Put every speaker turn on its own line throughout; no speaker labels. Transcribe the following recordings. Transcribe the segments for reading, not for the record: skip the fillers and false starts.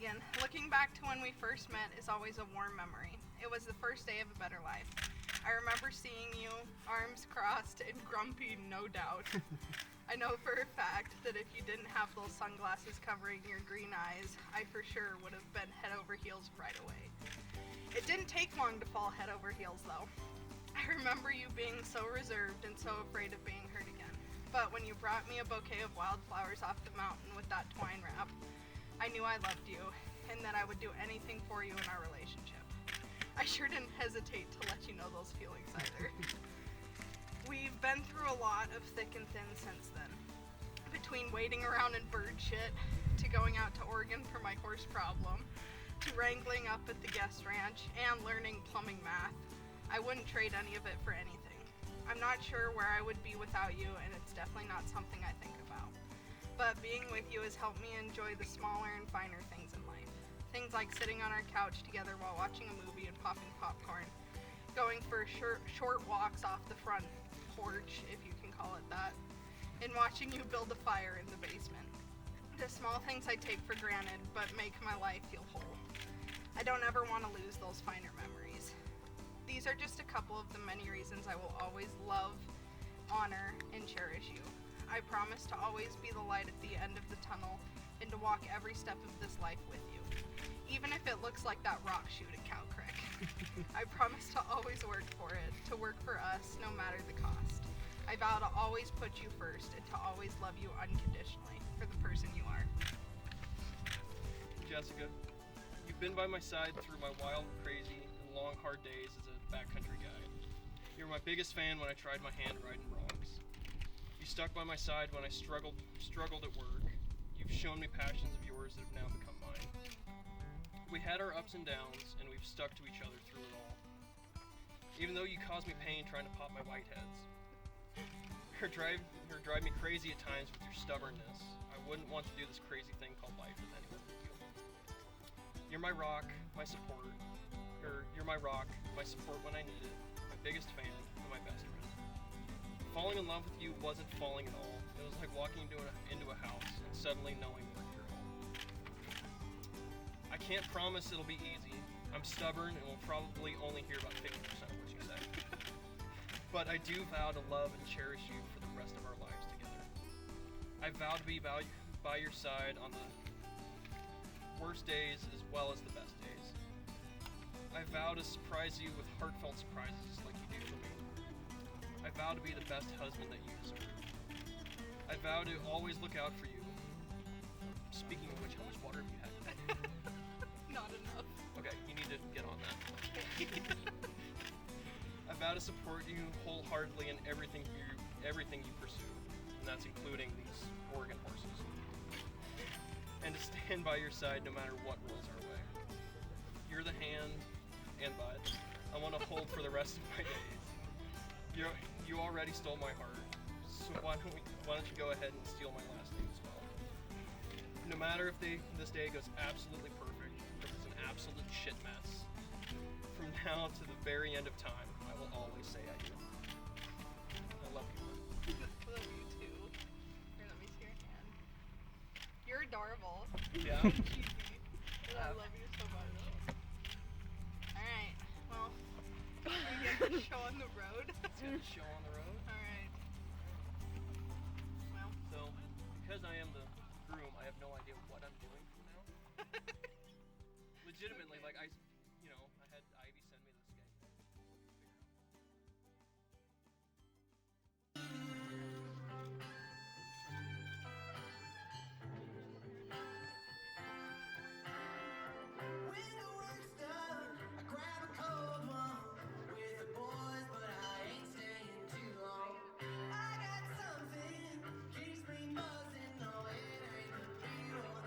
Keegan. Looking back to when we first met is always a warm memory. It was the first day of a better life. I remember seeing you, arms crossed and grumpy, no doubt. I know for a fact that if you didn't have those sunglasses covering your green eyes, I for sure would have been head over heels right away. It didn't take long to fall head over heels though. I remember you being so reserved and so afraid of being hurt again. But when you brought me a bouquet of wildflowers off the mountain with that twine wrap, I knew I loved you and that I would do anything for you in our relationship. I sure didn't hesitate to let you know those feelings either. We've been through a lot of thick and thin since then. Between waiting around in bird shit, to going out to Oregon for my horse problem, to wrangling up at the guest ranch, and learning plumbing math, I wouldn't trade any of it for anything. I'm not sure where I would be without you, and it's definitely not something I think about. But being with you has helped me enjoy the smaller and finer things in life. Things like sitting on our couch together while watching a movie and popping popcorn, going for short walks off the front porch, if you can call it that, and watching you build a fire in the basement. The small things I take for granted, but make my life feel whole. I don't ever want to lose those finer memories. These are just a couple of the many reasons I will always love, honor, and cherish you. I promise to always be the light at the end of the tunnel and to walk every step of this life with you. Even if it looks like that rock shoot at Cow Creek. I promise to always work for it, to work for us, no matter the cost. I vow to always put you first and to always love you unconditionally for the person you are.
Jessica, you've been by my side through my wild, crazy, and long, hard days as a backcountry guide. You were my biggest fan when I tried my hand riding broncs. You stuck by my side when I struggled at work. You've shown me passions of yours that have now become mine. We had our ups and downs, and we've stuck to each other through it all. Even though you caused me pain trying to pop my whiteheads. You drive me crazy at times with your stubbornness. I wouldn't want to do this crazy thing called life with anyone but you. You're my rock, my support. You're my rock, my support when I need it, my biggest fan, and my best friend. Falling in love with you wasn't falling at all. It was like walking into a house and suddenly knowing we're your home. I can't promise it'll be easy. I'm stubborn and will probably only hear about 50% of what you say. But I do vow to love and cherish you for the rest of our lives together. I vow to be by your side on the worst days as well as the best days. I vow to surprise you with heartfelt surprises like you do for me. I vow to be the best husband that you deserve. I vow to always look out for you. Speaking of which, how much water have you had?
Not enough.
Okay, you need to get on that. I vow to support you wholeheartedly in everything you pursue, and that's including these Oregon horses. And to stand by your side no matter what rolls our way. You're the hand and butt I want to hold for the rest of my days. You already stole my heart, so why don't you go ahead and steal my last name as well? No matter if this day goes absolutely perfect, or if it's an absolute shit mess, from now to the very end of time, I will always say I do. I love you.
I love you too. Here, let me see your hand. You're adorable.
Yeah.
So cheesy. And I love you so much. Alright, well, we get the show on the road.
Let's get the show on the road.
Alright. Well.
So, because I am the groom, I have no idea what I'm doing from now. Legitimately,
Okay.
like I had Ivy send me this sketch.
When the work's done, I grab a cold one with the boys, but I ain't staying too long. I got something keeps me buzzing, no it ain't the Beatles.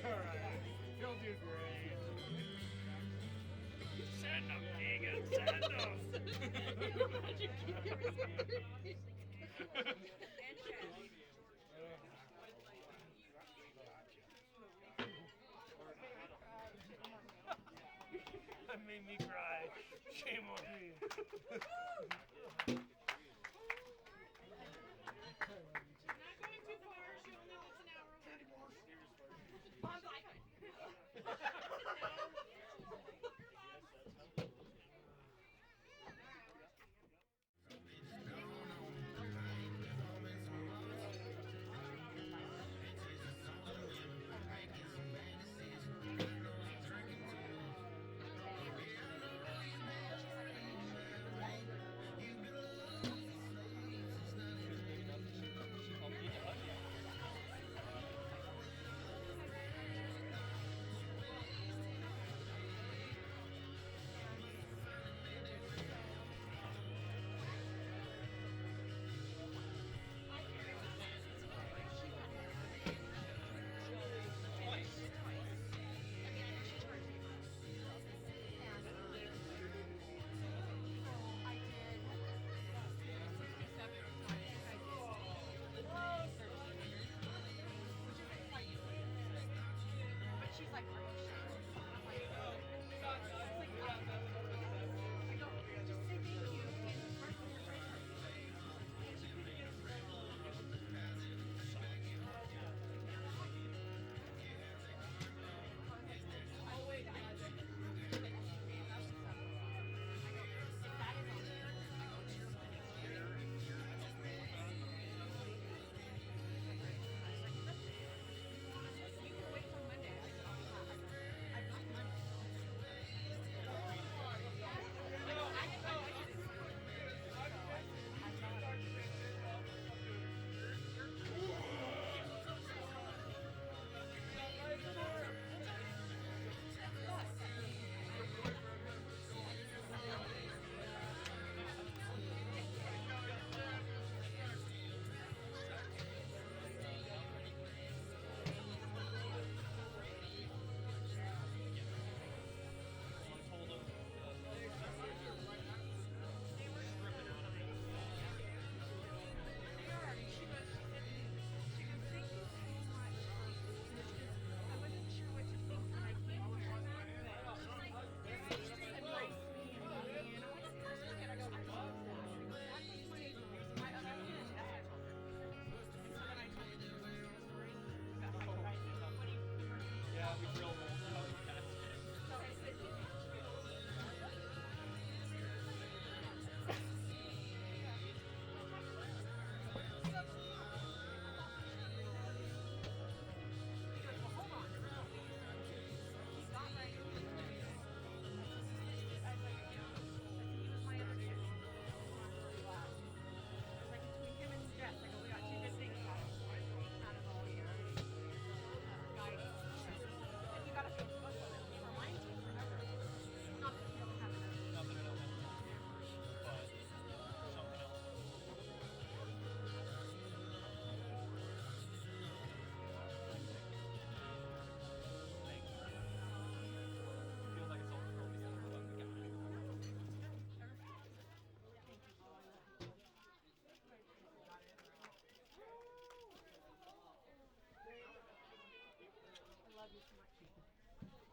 alright. He'll do great. Send him, Keegan. Send him. That made me cry. Shame on me.
Not going too far. She only lives an hour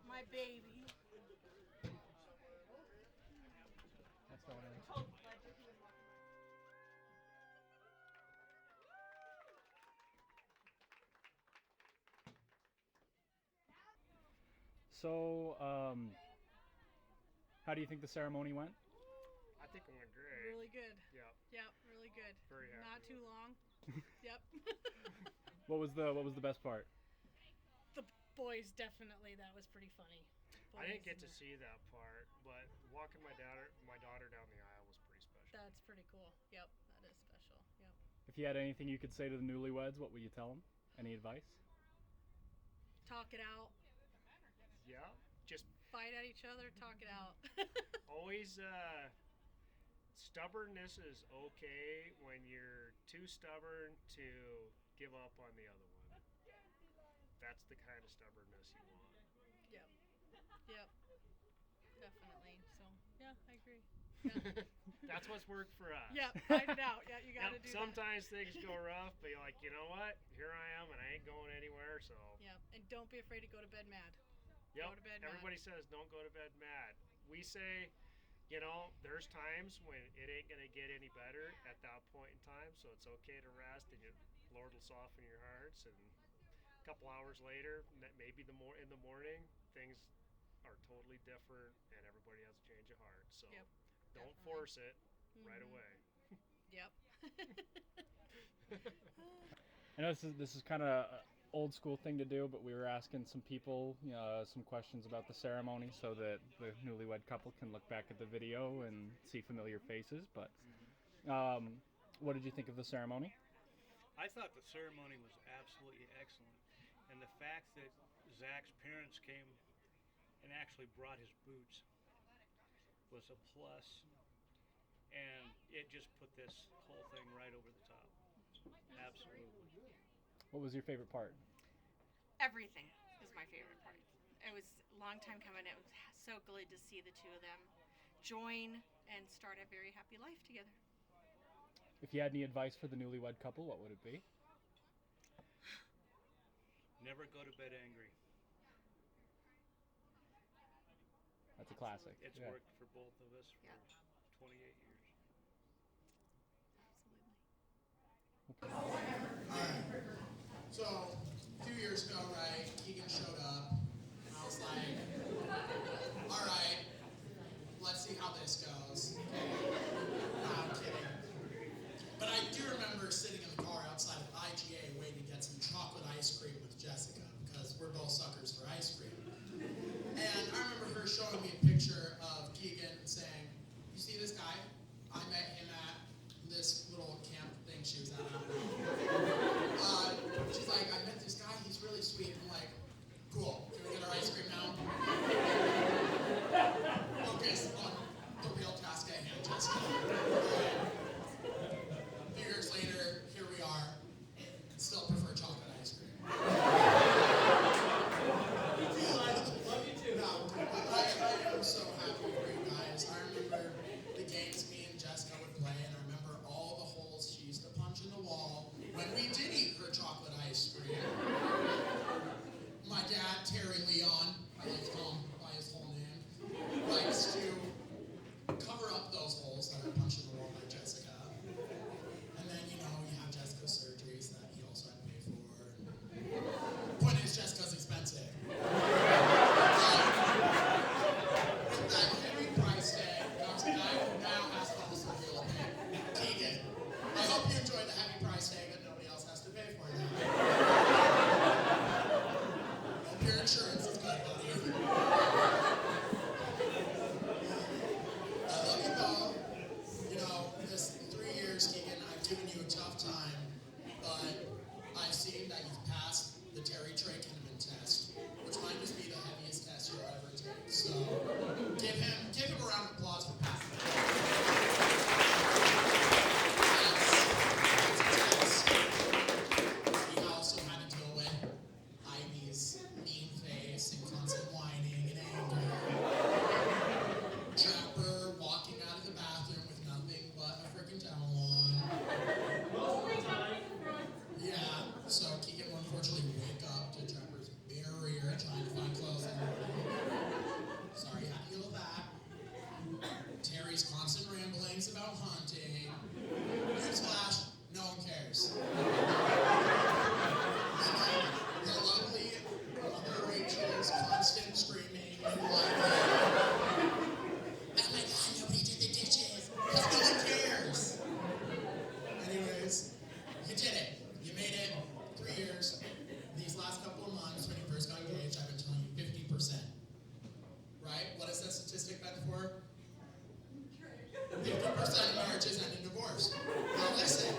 my baby.
That's going in. So, how do you think the ceremony went?
I think it went great.
Really good.
Yep.
Yep, really good.
Very happy.
Not too long. Yep.
What was the best part?
The boys definitely. That was pretty funny.
I didn't
Boys
get to
and
see that part, but walking my daughter down the aisle was pretty special.
That's pretty cool. Yep, that is special. Yep.
If you had anything you could say to the newlyweds, what would you tell them? Any advice?
Talk it out.
Yeah, just
Fight at each other. Talk it out.
always stubbornness is okay when you're too stubborn to give up on the other one. that's the kind of stubbornness you want.
Yep. Yep. Definitely. So yeah, I agree. Yeah.
That's what's worked for us.
Yeah, find it out. Yeah, you gotta
Yep,
do
sometimes things go rough, but you're like, you know what? Here I am, and I ain't going anywhere. So.
that. Yep. And don't be afraid to go to bed mad.
Yep.
Go to bed mad.
Everybody says don't go to bed mad. We say, you know, there's times when it ain't gonna get any better at that point in time, so it's okay to rest, and your Lord will soften your hearts. And a couple hours later, maybe in the morning, things are totally different, and everybody has a change of heart. So.
Yep.
Don't
Definitely.
force it right
Mhm.
away.
Yep.
I know this is kind of an old school thing to do, but we were asking some people some questions about the ceremony so that the newlywed couple can look back at the video and see familiar faces. But what did you think of the ceremony?
I thought the ceremony was absolutely excellent. And the fact that Zach's parents came and actually brought his boots was a plus. And it just put this whole thing right over the top. Absolutely.
What was your favorite part?
Everything was my favorite part. It was a long time coming. It was so good to see the two of them join and start a very happy life together.
If you had any advice for the newlywed couple, what would it be?
Never go to bed angry.
That's a classic.
It's
Yeah.
worked for both of us for
Yeah.
28 years.
Absolutely.
So, a few years ago, right, Keegan showed up, and I was like, all right, let's see how this goes. No, I'm kidding. But I do remember sitting in the car outside of IGA waiting to get some chocolate ice cream with Jessica, because we're both suckers for ice cream. And I remember her showing me a picture of Keegan and saying, you see this guy? I met him at this little camp thing she was at. I don't know. She's like, I met this guy, he's really sweet. I'm like, cool, can we get our ice cream now? Focus on the real task at hand, Jessica. A few years later, here we are. Still prefer chocolate ice cream. Love you too. No, I am so happy for you guys. I remember the games me and Jessica would play, and I remember all the holes she used to punch in the wall when we did eat her chocolate ice cream. My dad, Terry Leon, I like to call him by his whole name, likes to cover up those holes that are punched in the wall by Jessica. And then, you have Jessica's surgeries that he also had to pay for. Point is, Jessica's expensive. With that Henry Price Day comes a guy who now has to also deal with it. Keegan, I hope you enjoyed the Happy Price Day that nobody else has to pay for now. Hope your insurance is good, buddy. I love you both. This 3 years, Keegan, I've given you a tough time, but I've seen that you've passed the Terry Trey Kinnaman test, which might just be the heaviest test you'll ever take. So give him a round of applause for passing it. That's a test. He also had to deal with Ivy's mean face and constant whining and anger. Trapper walking out of the bathroom with nothing but a freaking towel on. Yeah, so Keegan will unfortunately wake up to Trapper's barrier trying to find clothes in the morning. Sorry you had to deal with that. Terry's constant ramblings about hunting. Newsflash, no one cares. The lovely Mother Rachel's constant screaming and whining. Oh my God, nobody did the dishes, because no one cares. Anyways, you did it. You made it 3 years. These last couple of months, when you first got engaged, I've been telling you 50%. Right? What has that statistic been for? 50% of marriages end in divorce. Now listen,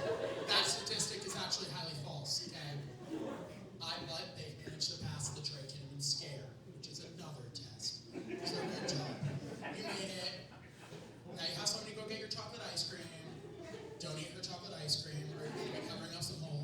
that statistic is actually highly false, okay? But they've managed to pass the Trey Kinnaman scare, which is another test. So good job. You made it. Now you have somebody go get your chocolate ice cream. Don't eat her chocolate ice cream, or you're going to be covering up some holes.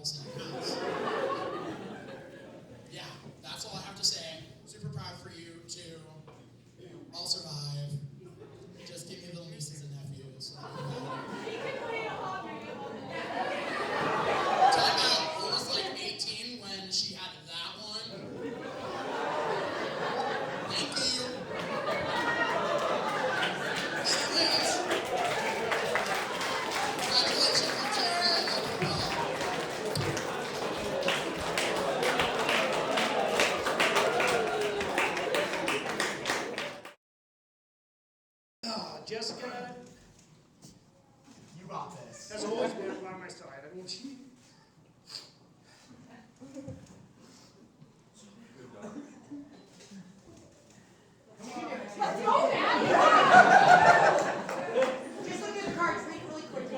mean, she.
Let's go, man! Just look at the cards, make it really quick.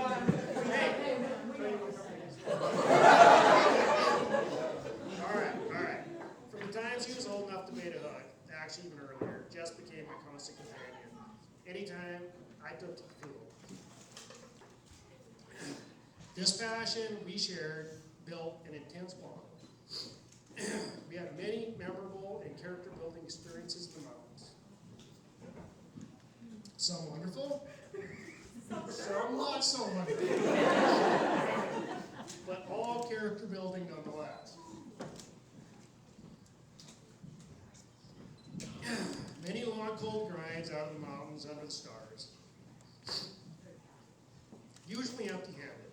Alright. From the time she was old enough to bait a hook, actually even earlier, Jess became my constant companion. Anytime I took to the pool. This passion we shared built an intense bond. We had many memorable and character-building experiences in the mountains. Some wonderful, some not so wonderful. But all character-building nonetheless. Many long, cold grinds out of the mountains under the stars. Usually empty-handed.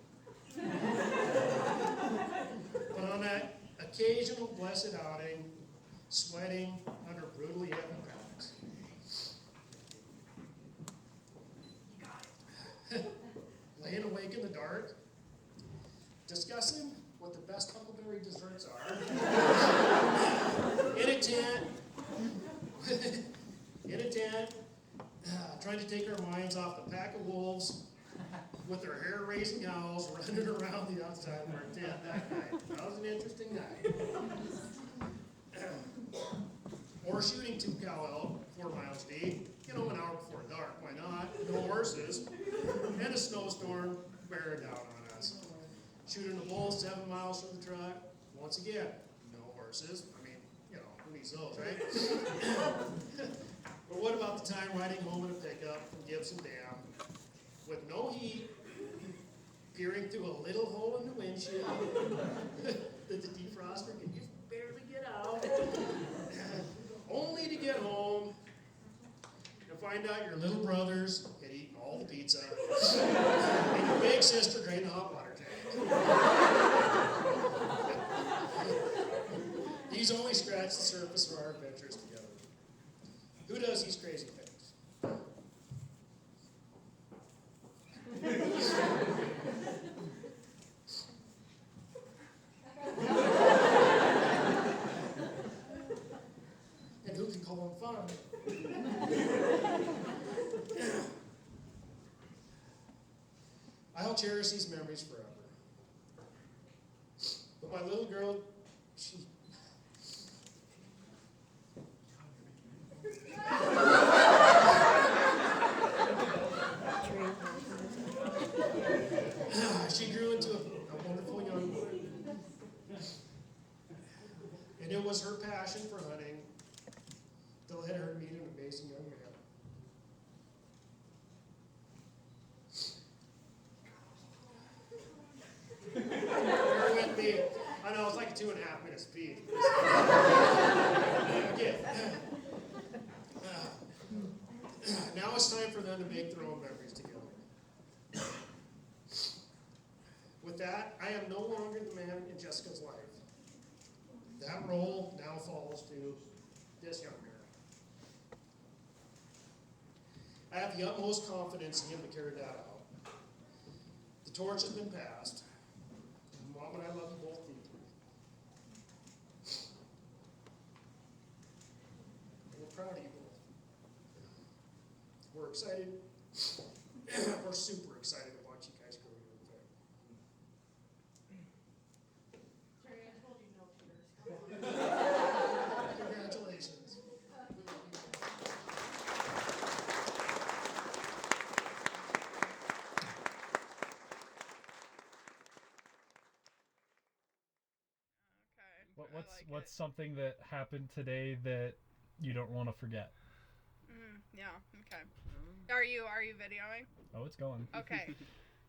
But on that occasional blessed outing, sweating under brutally heavy packs. Laying awake in the dark, discussing what the best huckleberry desserts are. In a tent, trying to take our minds off the pack of wolves with their hair-raising howls running around the outside of our tent that night. That was an interesting night. Or shooting 2 cow elk 4 miles deep, an hour before dark. Why not? No horses. And a snowstorm bearing down on us. Shooting a bull 7 miles from the truck. Once again, no horses. I mean, who needs those, right? But what about the time riding home in a pickup from Gibson Dam with no heat, peering through a little hole in the windshield that the defroster can just barely get out, only to get home and find out your little brothers had eaten all the pizza and your big sister drained the hot water tank. These only scratch the surface of our adventures together. Who does these crazy things? And who can call them fun? I'll cherish these memories forever. But my little girl, she... She grew into a wonderful young woman. And it was her passion for hunting that led her to meet an amazing young man. Bear with me. I know, it's like a 2.5 minute speech. Again. Now it's time for them to make their own memories together. With that, I am no longer the man in Jessica's life. That role now falls to this young man. I have the utmost confidence in him to carry that out. The torch has been passed. Mom and I love you both deeply. And we're proud of you both. We're excited. We're super excited to watch you guys grow your thing.
Sorry, I told you no tears.
Congratulations.
Okay.
What's something that happened today that you don't want to forget?
Yeah. Okay. Are you videoing?
Oh, it's going.
Okay.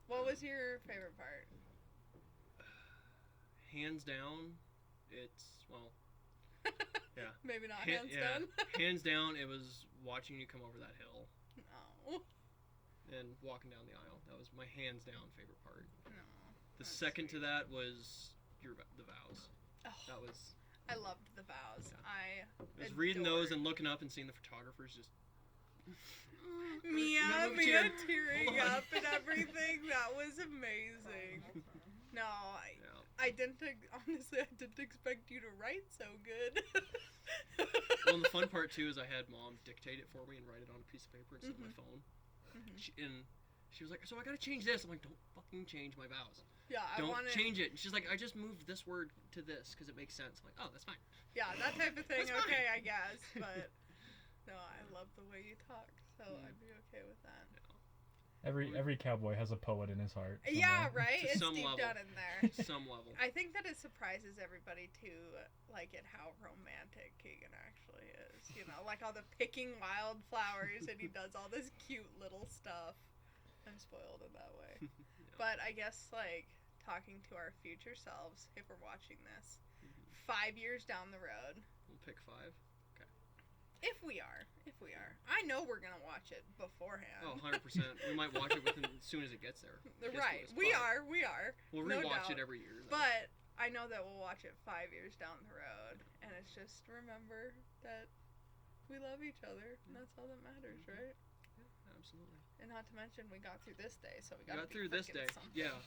What was your favorite part?
Hands down, yeah.
Maybe not hands down.
Hands down, it was watching you come over that hill
No.
and walking down the aisle. That was my hands down favorite part.
No.
The second to that was the vows.
Oh,
That was.
I loved the vows.
Yeah. I was reading those and looking up and seeing the photographers just.
Mia
Hold on.
tearing up and everything. That was amazing. No, I didn't. Honestly, I didn't expect you to write so good.
Well, and the fun part too is I had Mom dictate it for me and write it on a piece of paper and sit on my phone. She was like, "So I gotta change this." I'm like, "Don't fucking change my vows.
Yeah,
Don't change it." And she's like, "I just moved this word to this because it makes sense." I'm like, "Oh, that's fine."
Yeah, that type of thing.
That's
Okay,
fine.
I guess, but no, I love the way you talk, so I'd be okay with that.
Every cowboy has a poet in his heart.
Yeah,
somewhere.
right.
To
It's
some
deep
level.
down in there.
Some level.
I think that it surprises everybody too, like at how romantic Keegan actually is. You know, like all the picking wildflowers, and he does all this cute little stuff. I'm spoiled in that way. But I guess like talking to our future selves, if we're watching this, 5 years down the road.
We'll pick 5.
If we are. I know we're gonna watch it beforehand.
Oh, 100%. We might watch it as soon as it gets there.
Right. We are.
We'll
no
rewatch
doubt.
it every year. Though.
But I know that we'll watch it 5 years down the road, and it's just remember that we love each other, and that's all that matters, right?
Yeah, absolutely.
And not to mention, we got through this day, so we
got through this day.
Something.
Yeah.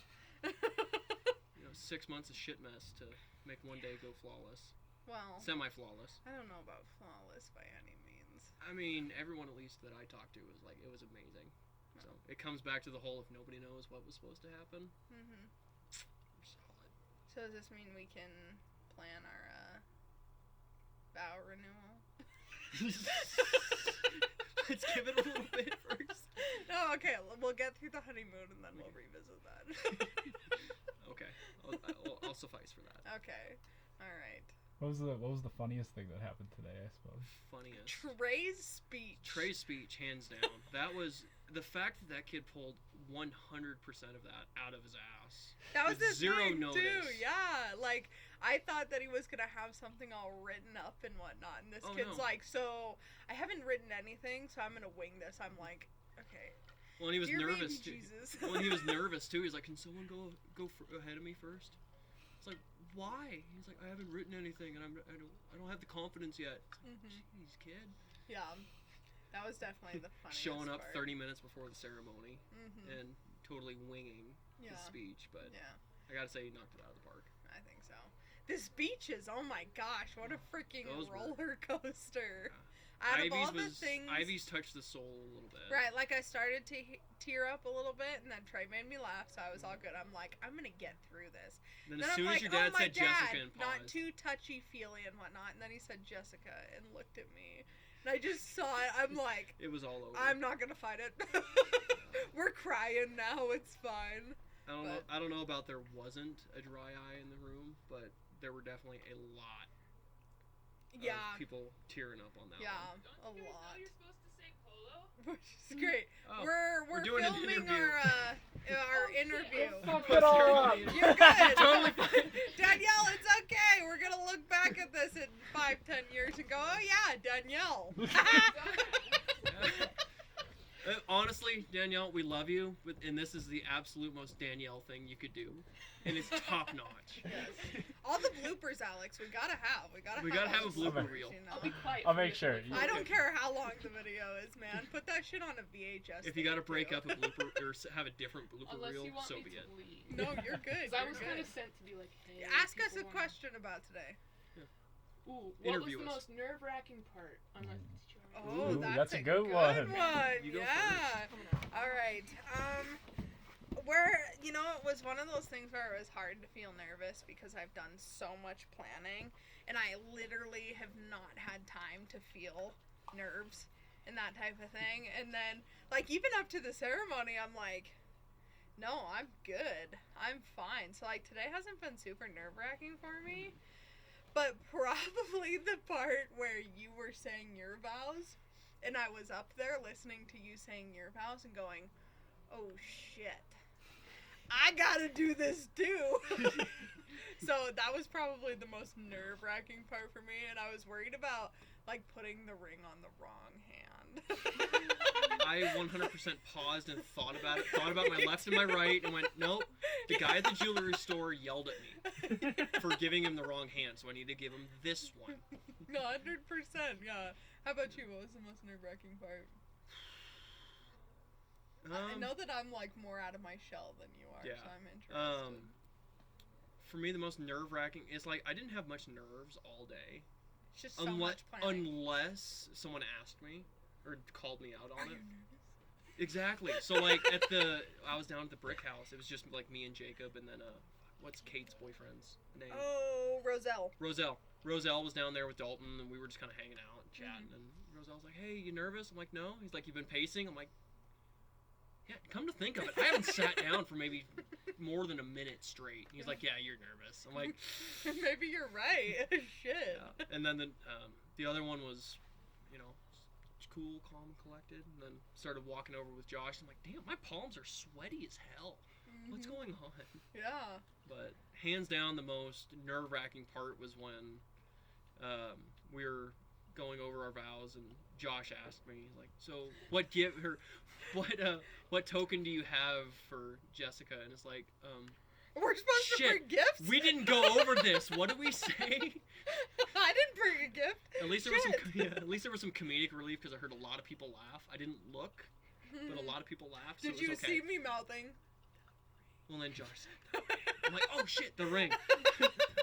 6 months of shit mess to make one day go flawless.
Well,
semi-flawless.
I don't know about flawless by any means.
I mean, everyone at least that I talked to was like, it was amazing. So it comes back to the whole if nobody knows what was supposed to happen.
Mhm.
We're solid.
So does this mean we can plan our vow renewal?
Let's give it a little bit first.
No, okay. We'll get through the honeymoon and then we'll revisit that.
Okay, I'll suffice for that.
Okay. All right.
What was the funniest thing that happened today? I suppose.
Funniest.
Trey's speech.
Hands down. That was the fact that kid pulled 100% of that out of his ass.
That was
with
the
zero
thing
notice.
too. Yeah, like I thought that he was gonna have something all written up and whatnot, and this kid's
no.
like, "So I haven't written anything, so I'm gonna wing this." I'm like, "Okay."
Well, and he was
Dear
nervous
baby
too.
Jesus.
Well, and he was nervous too. He's like, "Can someone go ahead of me first?" It's like, why? He's like, "I haven't written anything, and I don't have the confidence yet." Jeez, kid.
Yeah, that was definitely the funniest
Showing up
part.
30 minutes before the ceremony and totally winging his speech, but I gotta say he knocked it out of the park.
I think so. The speeches, oh my gosh, what a freaking roller coaster! Out of all the things,
Ivy's touched the soul a little bit.
Right, like I started to tear up a little bit, and then Trey made me laugh, so I was all good. I'm like, I'm gonna get through this.
Then as soon as your dad said Jessica and
not
paused.
too touchy-feely and whatnot, and then he said Jessica and looked at me, and I just saw it. I'm like,
it was all over.
I'm not gonna fight it. We're crying now. It's fine.
I don't know about there wasn't a dry eye in the room, but there were definitely a lot. Of people tearing up on that one.
Yeah, a lot.
You're supposed to say polo?
Which is great.
Oh,
we're
doing an
filming
interview.
our interview.
Fuck it all up.
You're good.
Totally fine.
Danielle, it's okay. We're gonna look back at this in 5-10 years and go, oh yeah, Danielle.
Honestly, Danielle, we love you, and this is the absolute most Danielle thing you could do, and it's top notch.
Yes. All the bloopers, Alex, we gotta have. We gotta have
a
those
blooper
bloopers,
reel.
you know?
I'll be quiet.
I'll make sure.
I don't care how long the video is, man. Put that shit on a VHS.
If you gotta break up a blooper or have a different blooper
Unless
reel,
you want
so
me
be
to
it.
bleed.
No, you're good.
Because I
You're
was
good.
kind of sent to be like, hey.
Ask us a
people wanna-
question about today.
Ooh, what
Interview
was the
us.
most nerve-wracking part? I'm not
Oh,
Ooh,
that's a
good one.
You go
yeah. All right. You know, it was one of those things where it was hard to feel nervous because I've done so much planning, and I literally have not had time to feel nerves and that type of thing. And then, like, even up to the ceremony, I'm like, no, I'm good. I'm fine. So, like, today hasn't been super nerve-wracking for me. But probably the part where you were saying your vows, and I was up there listening to you saying your vows and going, oh shit, I gotta do this too. So that was probably the most nerve-wracking part for me, and I was worried about, like, putting the ring on the wrong hand.
I 100% paused and thought about my left and my right, and went, nope. The guy at the jewelry store yelled at me for giving him the wrong hand, so I need to give him this one.
100%, yeah. How about you? What was the most nerve-wracking part? I know that I'm, like, more out of my shell than you are, so I'm interested.
for me, the most nerve-wracking is like I didn't have much nerves all day,
It's just so much planning.
unless someone asked me or called me out on it. Exactly. So like I was down at the brick house. It was just like me and Jacob, and then what's Kate's boyfriend's name?
Oh, Roselle.
Roselle was down there with Dalton, and we were just kind of hanging out and chatting. And Roselle's like, "Hey, you nervous?" I'm like, "No." He's like, "You've been pacing?" I'm like, "Yeah." Come to think of it, I haven't sat down for maybe more than a minute straight. He's like, "Yeah, you're nervous." I'm like,
Maybe you're right. Shit.
yeah. And then the other one was, you know, cool, calm, and collected. And then started walking over with Josh. I'm like, damn, my palms are sweaty as hell. What's going on?
Yeah.
But hands down, the most nerve-wracking part was when we were going over our vows, and Josh asked me, he's like, "So what token do you have for Jessica?" And it's like,
We're supposed to bring gifts?
we didn't go over this. What did we say?
I didn't bring a gift.
At least there was some comedic relief because I heard a lot of people laugh. I didn't look, but a lot of people laughed. So
Did
it was
you
okay.
see me mouthing?
Well, then Josh said, I'm like, oh shit, the ring.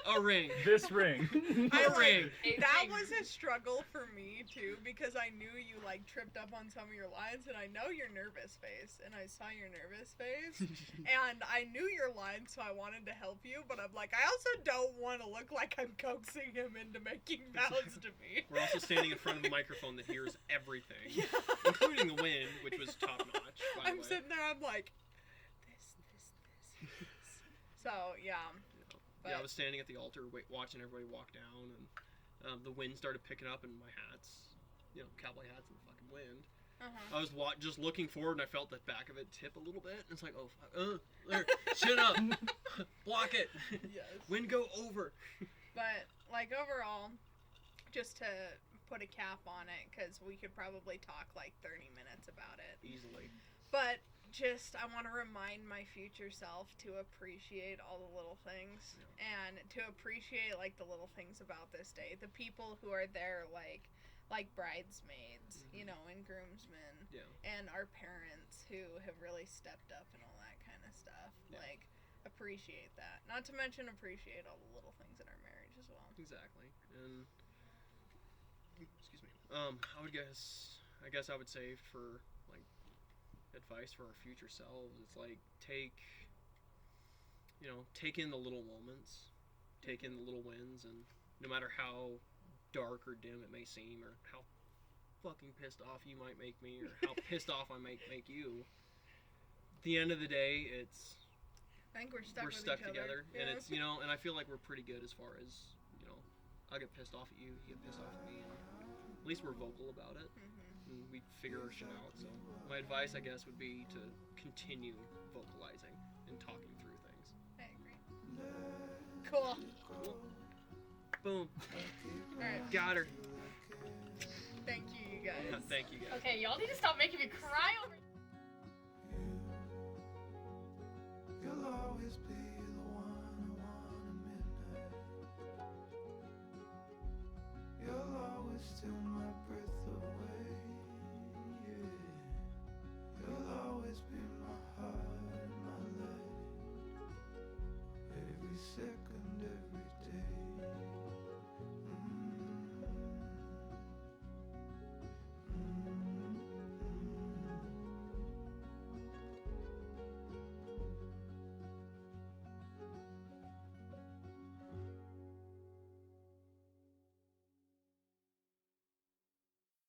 A ring.
This ring.
A ring.
That was a struggle for me too, because I knew you like tripped up on some of your lines, and I know your nervous face, and I saw your nervous face, and I knew your lines, so I wanted to help you, but I'm like, I also don't want to look like I'm coaxing him into making vows to me.
We're also standing in front of a microphone that hears everything, including the wind, which was top notch. By the
I'm
way.
sitting there, I'm like, this. So yeah. But
Yeah, I was standing at the altar watching everybody walk down, and the wind started picking up, and my hats, you know, cowboy hats in the fucking wind. I was just looking forward, and I felt the back of it tip a little bit, and it's like, oh, fuck, there, chin up, block it,
Yes.
wind go over.
But like overall, just to put a cap on it, because we could probably talk like 30 minutes about it.
Easily.
But just, I want to remind my future self to appreciate all the little things, and to appreciate like the little things about this day. The people who are there, like bridesmaids, you know, and groomsmen, and our parents who have really stepped up and all that kind of stuff. Like, appreciate that. Not to mention appreciate all the little things in our marriage as well.
Exactly. And excuse me. I guess I would say for like advice for our future selves, it's like take in the little moments, take in the little wins, and no matter how dark or dim it may seem, or how fucking pissed off you might make me, or how pissed off I might make you, at the end of the day,
I think we're stuck
together,
Yeah.
and it's, you know, and I feel like we're pretty good as far as, you know, I'll get pissed off at you, you get pissed off at me, and at least we're vocal about it, and we figure our shit out. So my advice, I guess, would be to continue vocalizing and talking through things.
I agree. Cool.
Boom.
Alright.
Got her.
Thank you, you guys.
Thank you guys.
Okay, y'all need to stop making me cry over